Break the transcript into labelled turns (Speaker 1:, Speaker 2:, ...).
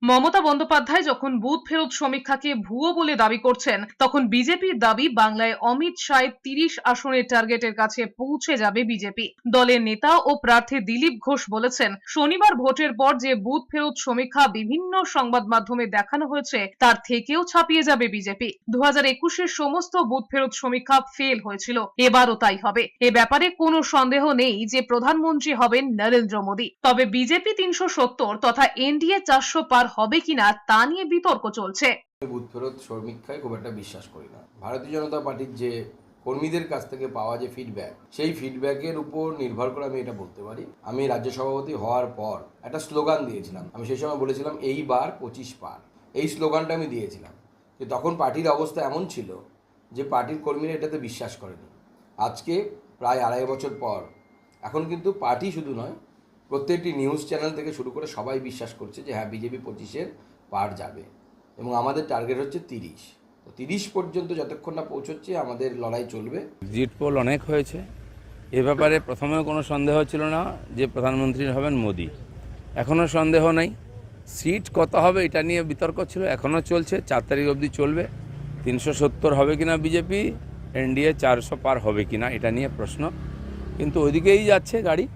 Speaker 1: মমতা বন্দ্যোপাধ্যায় যখন বুথ ফেরত সমীক্ষাকে ভুয়ো বলে দাবি করছেন, তখন বিজেপির দাবি বাংলায় অমিত শাহের 30 আসনের টার্গেটের কাছে পৌঁছে যাবে বিজেপি। দলের নেতা ও প্রার্থী দিলীপ ঘোষ বলেছেন, শনিবার ভোটের পর যে বুথ ফেরত সমীক্ষা বিভিন্ন সংবাদ মাধ্যমে দেখানো হয়েছে তার থেকেও ছাপিয়ে যাবে বিজেপি। 2021-এর সমস্ত বুথ ফেরত সমীক্ষা ফেল হয়েছিল, এবারও তাই হবে। এ ব্যাপারে কোনো সন্দেহ নেই যে প্রধানমন্ত্রী হবেন নরেন্দ্র মোদী। তবে বিজেপি 370 তথা এনডিএ 400 পার হবে কিনা তা নিয়ে বিতর্ক চলছে।
Speaker 2: বুথ ফেরত সমীক্ষায় খুব একটা বিশ্বাস করি না। ভারতীয় জনতা পার্টির যে কর্মীদের কাছ থেকে পাওয়া যে ফিডব্যাক, সেই ফিডব্যাকের উপর নির্ভর করে আমি এটা বলতে পারি। আমি রাজ্য সভাপতি হওয়ার পর একটা স্লোগান দিয়েছিলাম। আমি সেই সময় বলেছিলাম এইবার 25 পার। এই স্লোগানটা আমি দিয়েছিলাম। যে তখন পার্টির অবস্থা এমন ছিল যে পার্টির কর্মীরা এটাতে বিশ্বাস করেনি। আজকে প্রায় 2.5 বছর পর এখন কিন্তু পার্টি শুধু নয়, প্রত্যেকটি নিউজ চ্যানেল থেকে শুরু করে সবাই বিশ্বাস করছে যে হ্যাঁ, বিজেপি 25-এর পার যাবে এবং আমাদের টার্গেট হচ্ছে 30। তো 30 পর্যন্ত যতক্ষণ না পৌঁছচ্ছে আমাদের লড়াই চলবে।
Speaker 3: এক্সিট পোল অনেক হয়েছে, এ ব্যাপারে প্রথমেও কোনো সন্দেহ ছিল না যে প্রধানমন্ত্রী হবেন মোদি। এখনও সন্দেহ নেই। সিট কত হবে এটা নিয়ে বিতর্ক ছিল, এখনও চলছে, 4 তারিখ অবধি চলবে। 370 হবে কিনা বিজেপি, এনডিএ 400 পার হবে কিনা এটা নিয়ে প্রশ্ন, কিন্তু ওইদিকেই যাচ্ছে গাড়ি।